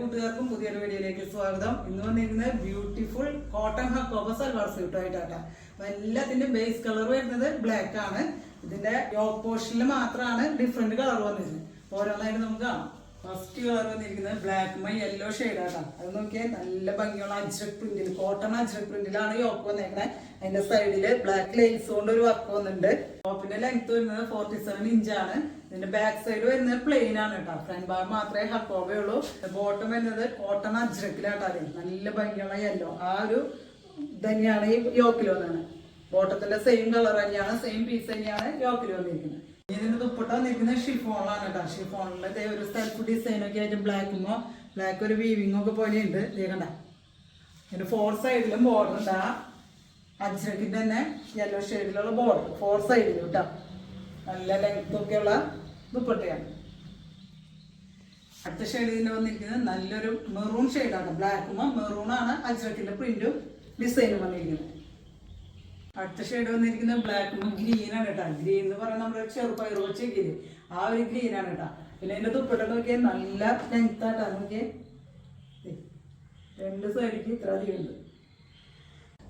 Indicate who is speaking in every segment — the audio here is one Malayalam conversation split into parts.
Speaker 1: കൂട്ടുകാർക്കും പുതിയൊരു വീഡിയോയിലേക്ക് സ്വാഗതം. ഇന്ന് വന്നിരിക്കുന്നത് ബ്യൂട്ടിഫുൾ കോട്ടൺ ഹക്കോബ സൽവാർ സ്യൂട്ടായിട്ടാണ്. അപ്പൊ എല്ലാത്തിന്റെ ബേസ് കളർ വരുന്നത് ബ്ലാക്ക് ആണ്. ഇതിന്റെ യോക്ക് പോർഷനിൽ മാത്രമാണ് ഡിഫറെന്റ് കളർ വന്നിരുന്നത്. ഓരോന്നായിട്ട് നമുക്ക് കാണാം. ഫസ്റ്റ് കളർ വന്നിരിക്കുന്നത് ബ്ലാക്ക് യെല്ലോ ഷെയ്ഡാണ്. അത് നോക്കിയാൽ നല്ല ഭംഗിയുള്ള അജ്രക് പ്രിന്റിൽ, കോട്ടൺ അജ്രക് പ്രിന്റിലാണ് യോക്ക് വന്നേക്കുന്നത്. അതിന്റെ സൈഡില് ബ്ലാക്ക് ലേസ് കൊണ്ട് ഒരു വർക്ക് വന്നിട്ടുണ്ട്. ടോപ്പിന്റെ ലെങ്ത് വരുന്നത് 47 ഇഞ്ചാണ്. ഇതിന്റെ ബാക്ക് സൈഡ് വരുന്നത് പ്ലെയിൻ ആണ് കേട്ടോ. ഫ്രണ്ട് ഭാഗം മാത്രമേ ഹക്കോബേ ഉള്ളൂ. ബോട്ടം വരുന്നത് കോട്ടൺ അജ്രക്കിലാട്ടാണ്. നല്ല ഭംഗിയുള്ള യെല്ലോ ആ ഒരു തന്നെയാണ് ഈ യോക്കിൽ വന്നത്. ബോട്ടത്തിന്റെ സെയിം കളർ തന്നെയാണ്, സെയിം പീസ് തന്നെയാണ് യോക്കിൽ വന്നിരിക്കുന്നത്. ഇതിന്റെ ദുപ്പട്ട വന്നിരിക്കുന്നത് ഷിഫോണിലാണ് കേട്ടോ. ഷിഫോണിലെ ഒരു സെൽഫ് ഡിസൈൻ ഒക്കെ ആയിട്ട് ബ്ലാക്ക് ഒരു വീവിംഗ് ഒക്കെ പോലെ ഉണ്ട്. കണ്ട ഇതിന്റെ 4 സൈഡിലും ബോർഡർ ഉണ്ട്. ആ അജ്രക്കിന്റെ തന്നെ യെല്ലോ ഷെയ്ഡിലുള്ള ബോർഡർ 4 സൈഡിലും കേട്ടോ. നല്ല ലെങ്ത് ഒക്കെയുള്ള ദുപ്പട്ടയാണ്. അടുത്ത ഷെയ്ഡ് ഇതിന് വന്നിരിക്കുന്നത് നല്ലൊരു മെറൂൺ ഷെയ്ഡാണ്. ബ്ലാക്കുമ്പോൾ മെറൂൺ ആണ് അജ്രക്കിന്റെ പ്രിന്റും ഡിസൈനും വന്നിരിക്കുന്നത്. അടുത്ത ഷെയ്ഡ് വന്നിരിക്കുന്നത് ബ്ലാക്കുമ്പോൾ ഗ്രീൻ ആണ് കേട്ടോ. ഗ്രീൻ എന്ന് പറയുന്നത് നമ്മുടെ ചെറുപയർ വെച്ചേക്കില്ലേ, ആ ഒരു ഗ്രീൻ ആണ് കേട്ടോ. പിന്നെ അതിന്റെ ദുപ്പട്ട നോക്കിയാൽ നല്ല ലെങ്ത് ആട്ടാ. നോക്കിയേ, 2 സൈഡിലേക്ക് ഇത്ര അധികം ഉണ്ട്.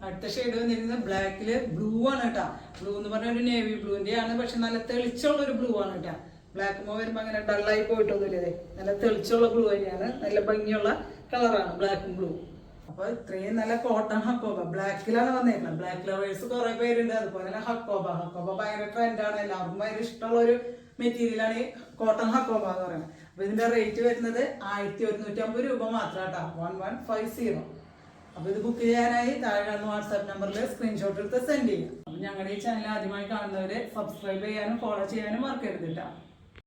Speaker 1: അടുത്ത ഷെയ്ഡ് വന്നിരിക്കുന്നത് ബ്ലാക്കില് ബ്ലൂ ആണ് കേട്ടോ. ബ്ലൂ എന്ന് പറഞ്ഞ ഒരു നേവി ബ്ലൂവിന്റെ ആണ്, പക്ഷെ നല്ല തെളിച്ചുള്ള ഒരു ബ്ലൂ ആണ് കേട്ടോ. ബ്ലാക്കുമ്പോൾ വരുമ്പോൾ അങ്ങനെ ഡള്ളായി പോയിട്ടൊന്നുമില്ലേ, നല്ല തെളിച്ചുള്ള ബ്ലൂ തന്നെയാണ്. നല്ല ഭംഗിയുള്ള കളറാണ് ബ്ലാക്കും ബ്ലൂ. അപ്പൊ ഇത്രയും നല്ല കോട്ടൺ ഹക്കോബ ബ്ലാക്കിലാണ് വന്നേക്കുന്നത്. ബ്ലാക്ക് ലവേഴ്സ് കുറെ പേരുണ്ട്. അതുപോലെ തന്നെ ഹക്കോബ ഭയങ്കര ട്രെൻഡാണ്. എല്ലാവർക്കും ഭയങ്കര ഇഷ്ടമുള്ള ഒരു മെറ്റീരിയലാണ് ഈ കോട്ടൺ ഹക്കോബ എന്ന് പറയുന്നത്. അപ്പൊ ഇതിന്റെ റേറ്റ് വരുന്നത് 1150 രൂപ മാത്രം കേട്ടോ. 1150. അപ്പൊ ഇത് ബുക്ക് ചെയ്യാനായി താഴെ കാണുന്ന വാട്സാപ്പ് നമ്പറിൽ സ്ക്രീൻഷോട്ട് എടുത്ത് സെൻഡ് ചെയ്യാം. അപ്പൊ ഞങ്ങളുടെ ഈ ചാനൽ ആദ്യമായി കാണുന്നവര് സബ്സ്ക്രൈബ് ചെയ്യാനും ഫോളോ ചെയ്യാനും മറക്കരുത് കേട്ടോ.